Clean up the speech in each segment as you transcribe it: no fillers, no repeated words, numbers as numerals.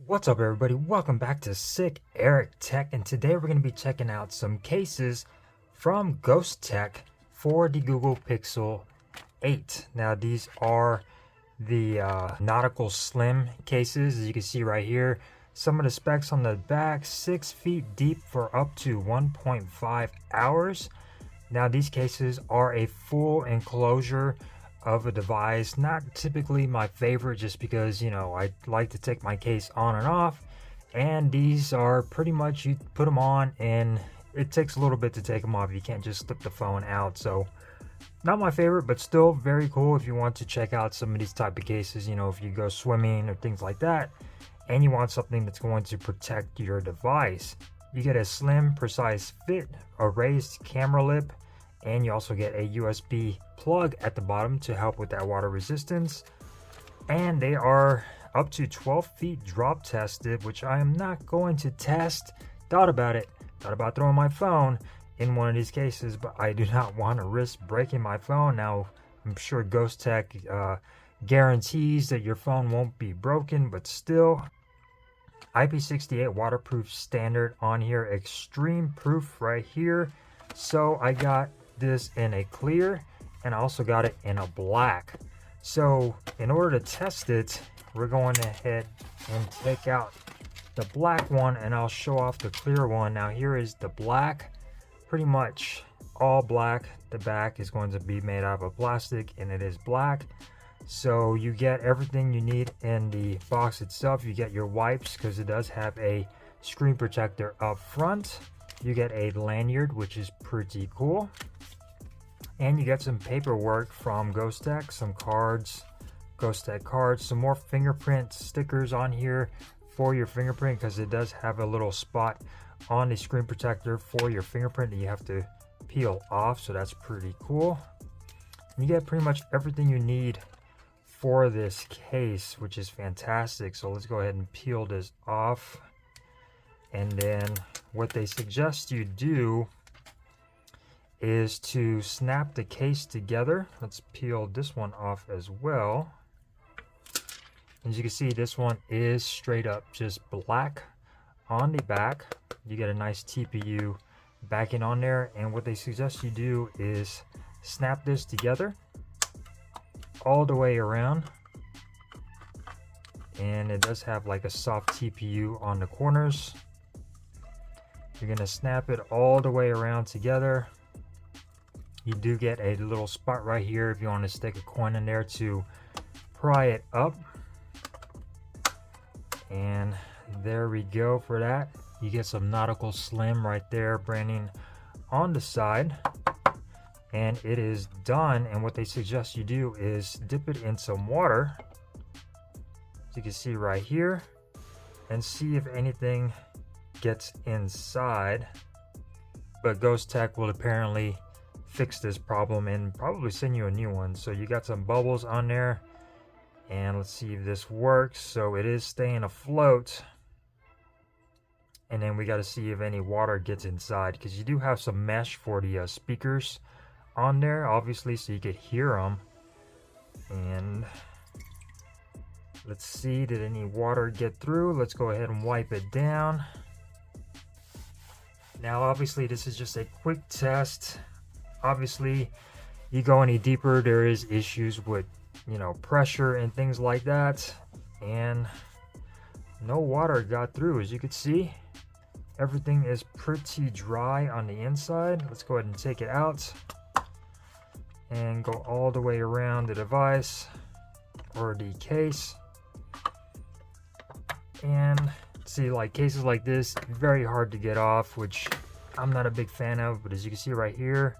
What's up, everybody? Welcome back to Sick Eric Tech, and today we're going to be checking out some cases from Ghostek for the Google Pixel 8. Now, these are the Nautical Slim cases, as you can see right here. Some of the specs on the back: 6 feet deep for up to 1.5 hours. Now, these cases are a full enclosure of a device. Not typically my favorite, just because, you know, I like to take my case on and off, and these are pretty much, you put them on and it takes a little bit to take them off. You can't just slip the phone out. So not my favorite, but still very cool if you want to check out some of these type of cases, you know, if you go swimming or things like that and you want something that's going to protect your device. You get a slim, precise fit, a raised camera lip, and you also get a USB plug at the bottom to help with that water resistance. And they are up to 12 feet drop tested, which I am not going to test. Thought about throwing my phone in one of these cases, but I do not want to risk breaking my phone. Now, I'm sure Ghostek guarantees that your phone won't be broken, but still. IP68 waterproof standard on here, extreme proof right here. So I got this in a clear, and I also got it in a black. So in order to test it, we're going ahead and take out the black one, and I'll show off the clear one. Now, here is the black, pretty much all black. The back is going to be made out of plastic, and it is black. So you get everything you need in the box itself. You get your wipes, because it does have a screen protector up front. You get a lanyard, which is pretty cool. And you get some paperwork from Ghostek, some cards, Ghostek cards, some more fingerprint stickers on here for your fingerprint, because it does have a little spot on the screen protector for your fingerprint that you have to peel off. So that's pretty cool. And you get pretty much everything you need for this case, which is fantastic. So let's go ahead and peel this off. And then what they suggest you do is to snap the case together. Let's peel this one off as well. As you can see, this one is straight up just black on the back. You get a nice TPU backing on there, and what they suggest you do is snap this together all the way around, and it does have like a soft TPU on the corners. You're gonna snap it all the way around together. You do get a little spot right here if you want to stick a coin in there to pry it up. And there we go for that. You get some Nautical Slim right there, branding on the side. And it is done. And what they suggest you do is dip it in some water, as you can see right here, and see if anything gets inside. But Ghostek will apparently fix this problem and probably send you a new one. So you got some bubbles on there, and let's see if this works. So it is staying afloat, and then we got to see if any water gets inside, because you do have some mesh for the speakers on there, obviously, so you could hear them. And let's see, did any water get through? Let's go ahead and wipe it down. Now, obviously, this is just a quick test. Obviously, you go any deeper, there is issues with, you know, pressure and things like that. And no water got through, as you can see. Everything is pretty dry on the inside. Let's go ahead and take it out and go all the way around the device or the case. And see, like cases like this, very hard to get off, which I'm not a big fan of. But as you can see right here,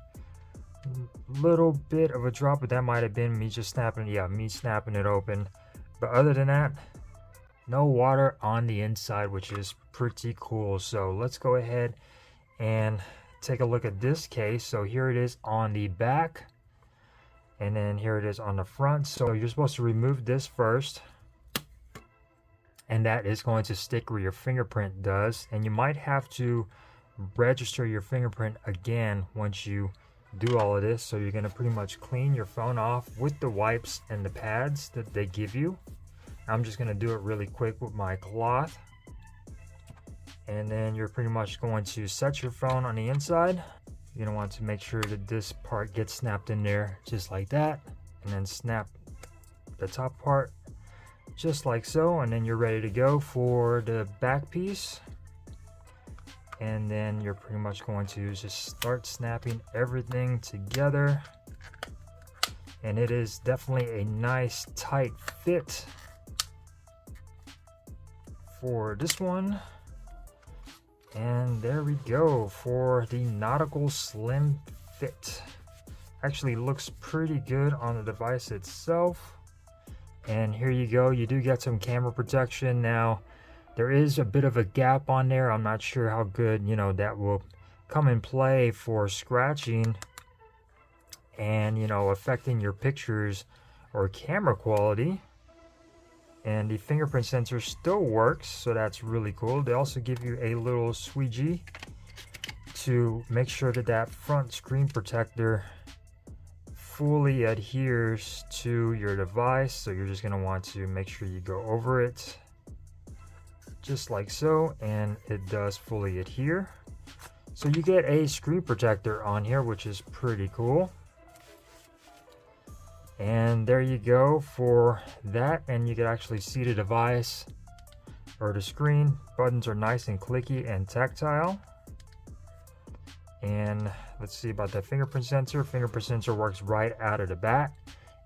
little bit of a drop, but that might have been me just snapping, me snapping it open. But other than that, no water on the inside, which is pretty cool. So let's go ahead and take a look at this case. So here it is on the back, and then here it is on the front. So you're supposed to remove this first, and that is going to stick where your fingerprint does. And you might have to register your fingerprint again once you do all of this. So you're going to pretty much clean your phone off with the wipes and the pads that they give you. I'm just going to do it really quick with my cloth. And then you're pretty much going to set your phone on the inside. You're going to want to make sure that this part gets snapped in there just like that. And then snap the top part just like so. And then you're ready to go for the back piece. And then you're pretty much going to just start snapping everything together. And it is definitely a nice tight fit for this one. And there we go for the Nautical Slim fit. Actually looks pretty good on the device itself. And here you go, you do get some camera protection. Now there is a bit of a gap on there. I'm not sure how good, you know, that will come in play for scratching and, you know, affecting your pictures or camera quality. And the fingerprint sensor still works, so that's really cool. They also give you a little squeegee to make sure that that front screen protector fully adheres to your device. So you're just going to want to make sure you go over it just like so, and it does fully adhere. So you get a screen protector on here, which is pretty cool. And there you go for that, and you can actually see the device or the screen. Buttons are nice and clicky and tactile. And let's see about that fingerprint sensor. Fingerprint sensor works right out of the bat.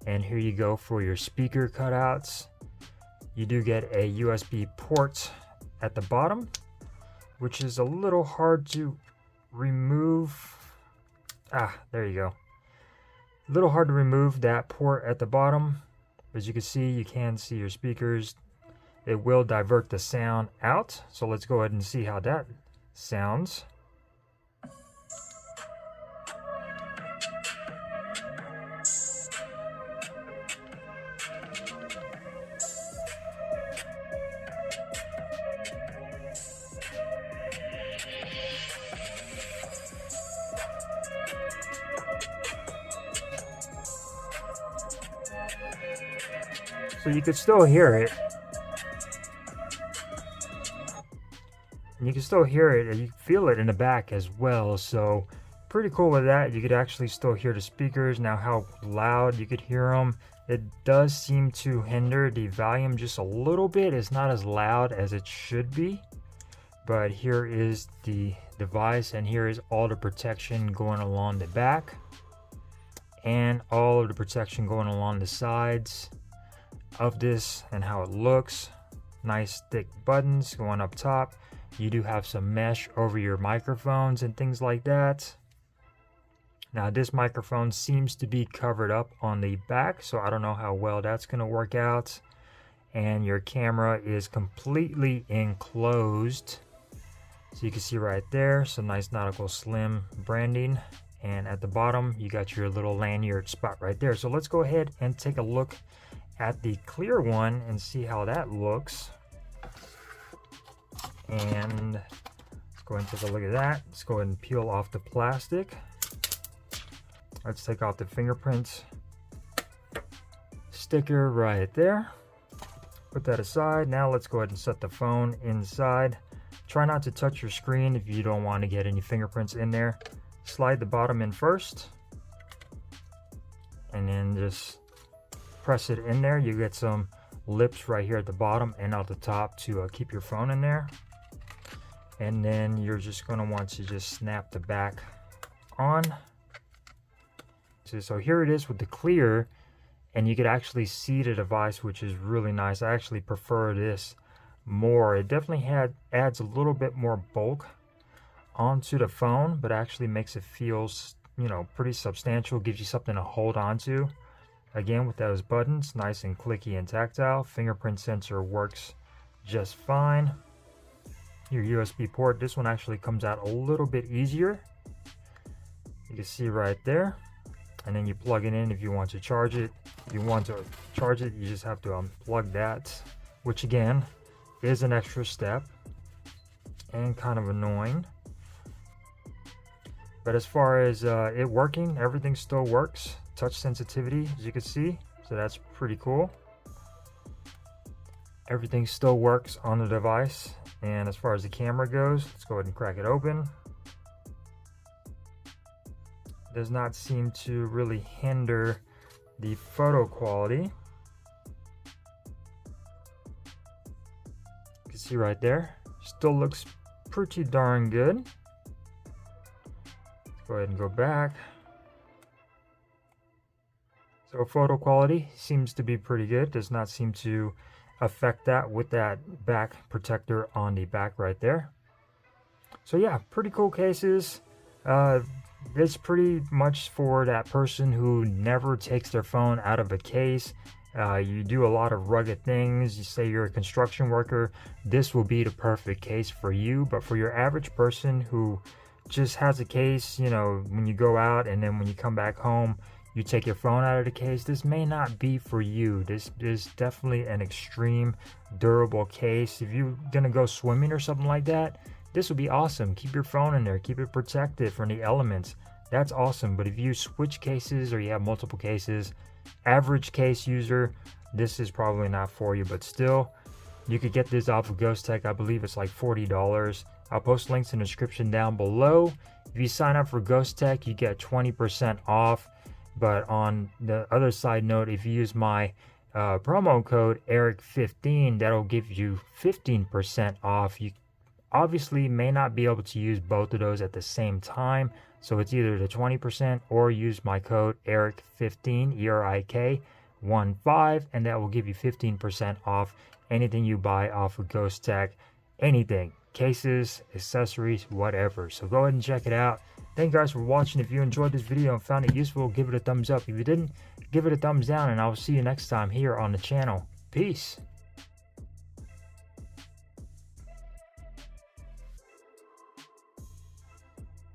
And here you go for your speaker cutouts. You do get a USB port at the bottom, which is a little hard to remove. There you go. A little hard to remove that port at the bottom. As you can see, you can see your speakers. It will divert the sound out. So let's go ahead and see how that sounds. So you can still hear it. And you can still hear it, and you feel it in the back as well. So pretty cool with that. You could actually still hear the speakers. Now how loud you could hear them. It does seem to hinder the volume just a little bit. It's not as loud as it should be. But here is the device, and here is all the protection going along the back. And all of the protection going along the sides of this, and how it looks. Nice thick buttons going up top. You do have some mesh over your microphones and things like that. Now this microphone seems to be covered up on the back, so I don't know how well that's going to work out. And your camera is completely enclosed, so you can see right there some nice Nautical Slim branding. And at the bottom you got your little lanyard spot right there. So let's go ahead and take a look at the clear one and see how that looks. And let's go ahead and take a look at that. Let's go ahead and peel off the plastic. Let's take off the fingerprint sticker right there. Put that aside. Now let's go ahead and set the phone inside. Try not to touch your screen if you don't want to get any fingerprints in there. Slide the bottom in first, and then just press it in there. You get some lips right here at the bottom and at the top to keep your phone in there. And then you're just going to want to just snap the back on. So here it is with the clear, and you could actually see the device, which is really nice. I actually prefer this more. It definitely adds a little bit more bulk onto the phone, but actually makes it feel, you know, pretty substantial. Gives you something to hold on to. Again, with those buttons, nice and clicky and tactile. Fingerprint sensor works just fine. Your USB port, this one actually comes out a little bit easier. You can see right there. And then you plug it in if you want to charge it. If you want to charge it, you just have to unplug that, which again is an extra step and kind of annoying. But as far as it working, everything still works. Touch sensitivity, as you can see, so that's pretty cool. everything still works on the device. And as far as the camera goes, let's go ahead and crack it open. Does not seem to really hinder the photo quality. You can see right there, still looks pretty darn good. Let's go ahead and go back. So photo quality seems to be pretty good. Does not seem to affect that with that back protector on the back right there. So yeah, pretty cool cases. It's pretty much for that person who never takes their phone out of a case. You do a lot of rugged things. You say you're a construction worker, this will be the perfect case for you. But for your average person who just has a case, you know, when you go out and then when you come back home, you take your phone out of the case, this may not be for you. This is definitely an extreme durable case. If you're gonna go swimming or something like that, this would be awesome. Keep your phone in there, keep it protected from the elements. That's awesome. But if you switch cases or you have multiple cases, average case user, this is probably not for you. But still, you could get this off of Ghostek. I believe it's like $40. I'll post links in the description down below. If you sign up for Ghostek, you get 20% off. But on the other side note, if you use my promo code ERIC15, that'll give you 15% off. You obviously may not be able to use both of those at the same time, so it's either the 20% or use my code ERIC15, ERIK15, and that will give you 15% off anything you buy off of Ghostek. Anything, cases, accessories, whatever. So go ahead and check it out. Thank you guys for watching. If you enjoyed this video and found it useful, give it a thumbs up. If you didn't, give it a thumbs down, and I will see you next time here on the channel. Peace.